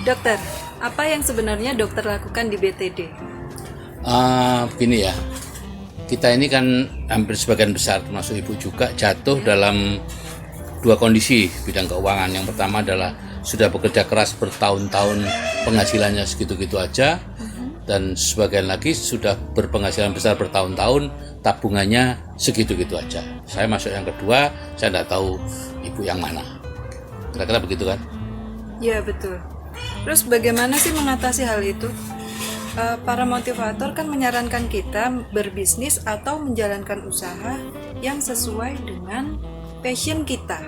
Dokter, apa yang sebenarnya dokter lakukan di BTD? Gini ya, kita ini kan hampir sebagian besar termasuk ibu juga jatuh dalam dua kondisi bidang keuangan. Yang pertama adalah sudah bekerja keras bertahun-tahun, penghasilannya segitu-gitu aja, dan sebagian lagi sudah berpenghasilan besar bertahun-tahun, tabungannya segitu-gitu aja. Saya masuk yang kedua, saya tidak tahu ibu yang mana. Kira-kira begitu kan? Ya, betul. Terus bagaimana sih mengatasi hal itu? Para motivator kan menyarankan kita berbisnis atau menjalankan usaha yang sesuai dengan passion kita.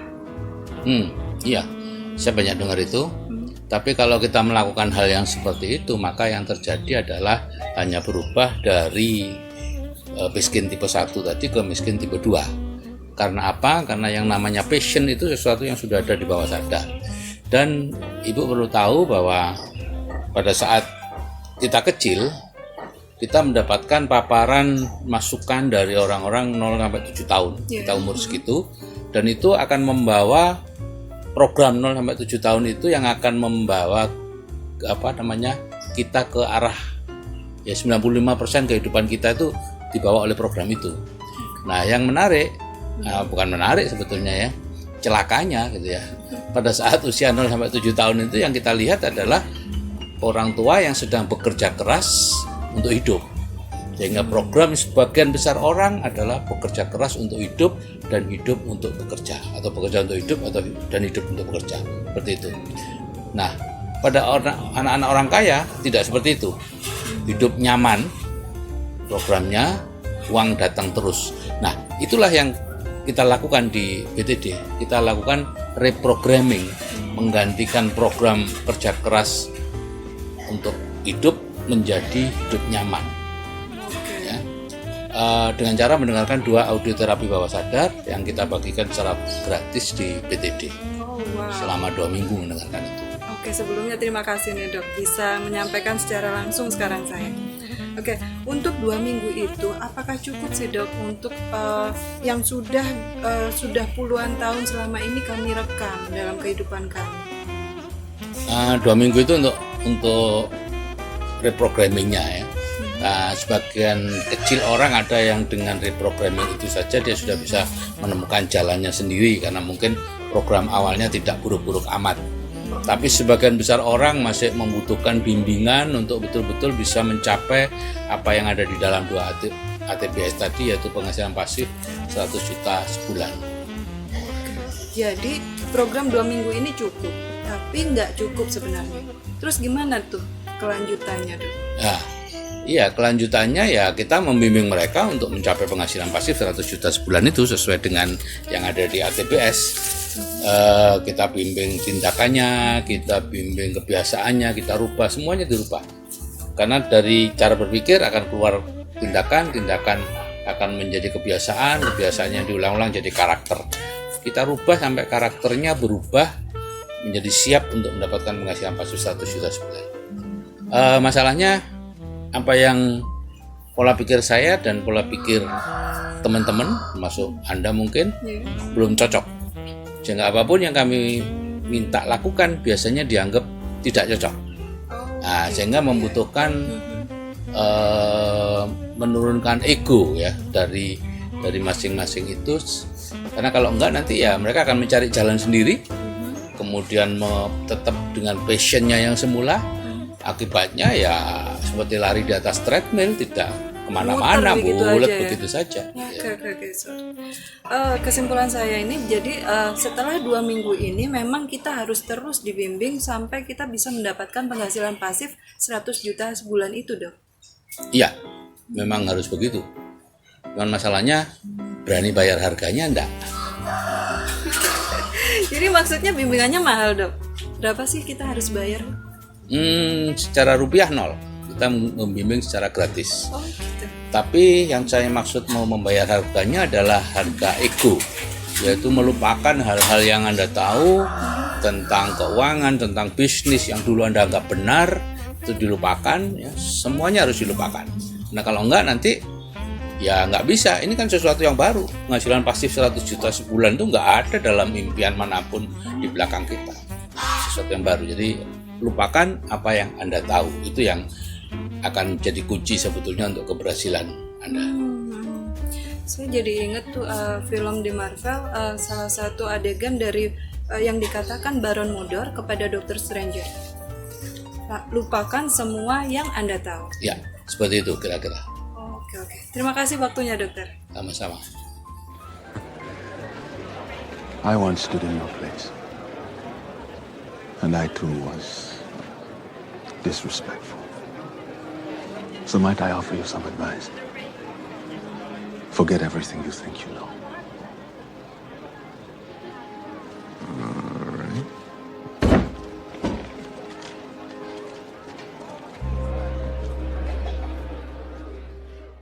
Iya, saya banyak dengar itu. Tapi kalau kita melakukan hal yang seperti itu, maka yang terjadi adalah hanya berubah dari miskin tipe 1 tadi ke miskin tipe 2. Karena apa? Karena yang namanya passion itu sesuatu yang sudah ada di bawah sadar. Dan ibu perlu tahu bahwa pada saat kita kecil, kita mendapatkan paparan masukan dari orang-orang 0-7 tahun. Kita umur segitu, dan itu akan membawa program 0-7 tahun itu yang akan membawa kita ke arah 95% kehidupan kita itu dibawa oleh program itu. Nah, yang menarik, bukan menarik sebetulnya ya, celakanya gitu ya. Pada saat usia 0-7 tahun itu yang kita lihat adalah orang tua yang sedang bekerja keras untuk hidup. Sehingga program sebagian besar orang adalah bekerja keras untuk hidup dan hidup untuk bekerja, atau bekerja untuk hidup dan hidup untuk bekerja. Seperti itu. Nah, pada anak-anak orang kaya tidak seperti itu. Hidup nyaman, programnya uang datang terus. Nah, itulah yang kita lakukan di BTD. Kita lakukan reprogramming, menggantikan program kerja keras untuk hidup menjadi hidup nyaman. Ya. Dengan cara mendengarkan 2 audio terapi bawah sadar yang kita bagikan secara gratis di BTD. Selama 2 minggu mendengarkan itu. Oke, sebelumnya terima kasih nih dok, bisa menyampaikan secara langsung sekarang saya. Oke, untuk 2 minggu itu apakah cukup sih dok untuk yang sudah puluhan tahun selama ini kami rekam dalam kehidupan kami? 2 minggu itu untuk reprogrammingnya ya. Nah, sebagian kecil orang ada yang dengan reprogramming itu saja dia sudah bisa menemukan jalannya sendiri karena mungkin program awalnya tidak buruk-buruk amat. Tapi sebagian besar orang masih membutuhkan bimbingan untuk betul-betul bisa mencapai apa yang ada di dalam 2 ATBS tadi, yaitu penghasilan pasif 100 juta sebulan. Jadi program 2 minggu ini cukup, tapi nggak cukup sebenarnya. Terus gimana tuh kelanjutannya dok? Nah, iya, kelanjutannya ya kita membimbing mereka untuk mencapai penghasilan pasif 100 juta sebulan itu sesuai dengan yang ada di ATBS. Kita bimbing tindakannya, kita bimbing kebiasaannya, kita rubah, semuanya dirubah. Karena dari cara berpikir akan keluar tindakan akan menjadi kebiasaannya diulang-ulang jadi karakter. Kita rubah sampai karakternya berubah menjadi siap untuk mendapatkan penghasilan pasif 100 juta sebulan. Masalahnya apa yang pola pikir saya dan pola pikir teman-teman, termasuk Anda mungkin, belum cocok. Sehingga apapun yang kami minta lakukan biasanya dianggap tidak cocok. Nah, sehingga membutuhkan menurunkan ego ya dari masing-masing itu. Karena kalau enggak nanti ya mereka akan mencari jalan sendiri, kemudian tetap dengan passionnya yang semula. Akibatnya ya seperti lari di atas treadmill, tidak kemana-mana, bulat begitu saja. Oke. Kesimpulan saya ini, jadi setelah 2 minggu ini memang kita harus terus dibimbing sampai kita bisa mendapatkan penghasilan pasif 100 juta sebulan itu dok? Iya, memang harus begitu. Cuman masalahnya berani bayar harganya enggak? Jadi maksudnya bimbingannya mahal dok? Berapa sih kita harus bayar? Secara rupiah 0. Kita membimbing secara gratis. Gitu. Tapi yang saya maksud mau membayar harganya adalah harga ego, yaitu melupakan hal-hal yang Anda tahu tentang keuangan, tentang bisnis yang dulu Anda anggap benar, itu dilupakan ya, semuanya harus dilupakan. Nah, kalau enggak nanti ya nggak bisa. Ini kan sesuatu yang baru. Penghasilan pasif 100 juta sebulan itu nggak ada dalam impian manapun di belakang kita. Sesuatu yang baru. Jadi lupakan apa yang Anda tahu. Itu yang akan jadi kunci sebetulnya untuk keberhasilan Anda. Saya jadi ingat tuh film di Marvel, salah satu adegan dari yang dikatakan Baron Modor kepada Dr. Stranger. Lupakan semua yang Anda tahu. Ya, seperti itu kira-kira. Oke. Terima kasih waktunya, dokter. Sama-sama. I once stood in your place. And I too was disrespectful. So might I offer you some advice? Forget everything you think you know.